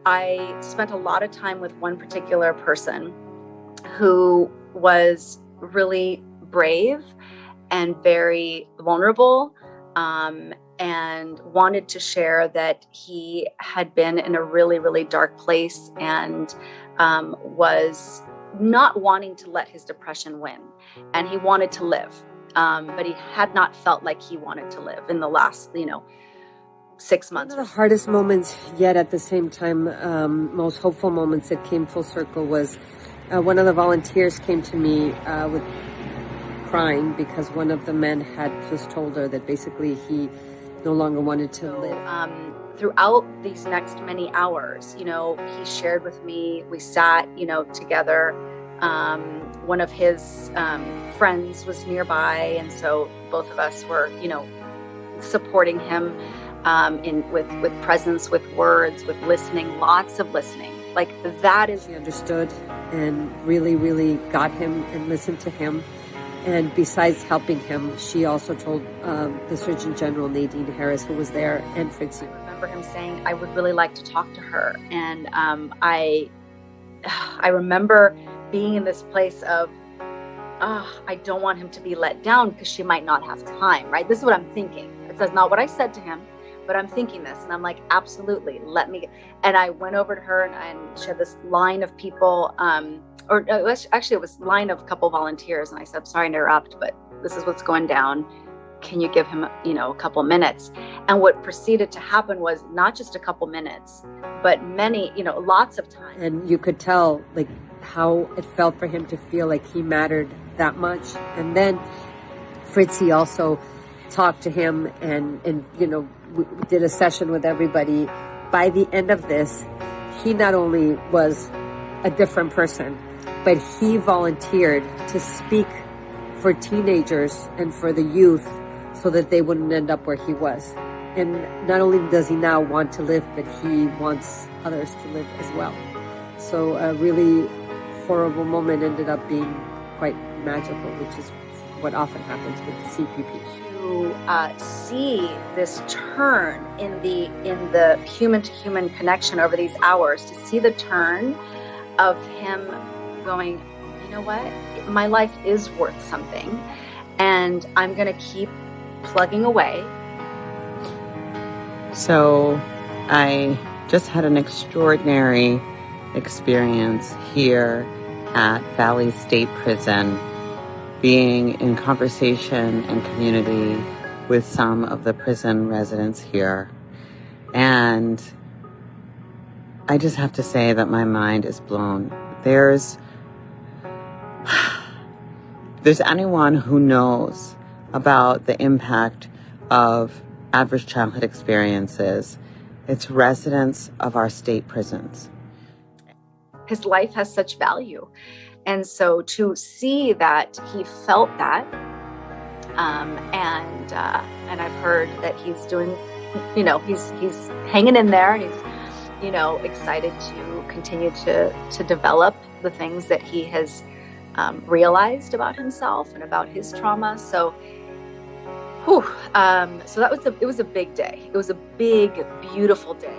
I spent a lot of time with one particular person who was really brave and very vulnerable, and wanted to share that he had been in a really, really dark place and was not wanting to let his depression win. And he wanted to live, but he had not felt like he wanted to live in the last, 6 months. One of the hardest moments, yet at the same time, most hopeful moments that came full circle was one of the volunteers came to me with crying because one of the men had just told her that basically he no longer wanted to live. Throughout these next many hours, he shared with me, we sat, together. One of his friends was nearby, and so both of us were, supporting him with presence, with words, with listening, lots of listening. Like that is... She understood and really, really got him and listened to him. And besides helping him, she also told the Surgeon General, Nadine Harris, who was there, and Fritzy. I remember him saying, I would really like to talk to her. And I remember being in this place of, I don't want him to be let down because she might not have time, right? This is what I'm thinking. It's not what I said to him, but I'm thinking this. And I'm like, absolutely, let me. And I went over to her and she had this line of people, it was a line of a couple volunteers. And I said, I'm sorry to interrupt, but this is what's going down. Can you give him, a couple minutes? And what proceeded to happen was not just a couple minutes, but many, lots of time. And you could tell like how it felt for him to feel like he mattered that much. And then Fritzy also talked to him and we did a session with everybody. By the end of this, he not only was a different person, but he volunteered to speak for teenagers and for the youth so that they wouldn't end up where he was. And not only does he now want to live, but he wants others to live as well. So a really horrible moment ended up being quite magical, which is what often happens with CPP. To see this turn in the human-to-human connection over these hours, to see the turn of him going, you know what, my life is worth something, and I'm going to keep plugging away. So I just had an extraordinary experience here at Valley State Prison, being in conversation and community with some of the prison residents here. And I just have to say that my mind is blown. There's anyone who knows about the impact of adverse childhood experiences, it's residents of our state prisons. His life has such value. And so to see that he felt that, and I've heard that he's doing, he's hanging in there, and he's, excited to continue to develop the things that he has realized about himself and about his trauma. So, so it was a big day. It was a big, beautiful day.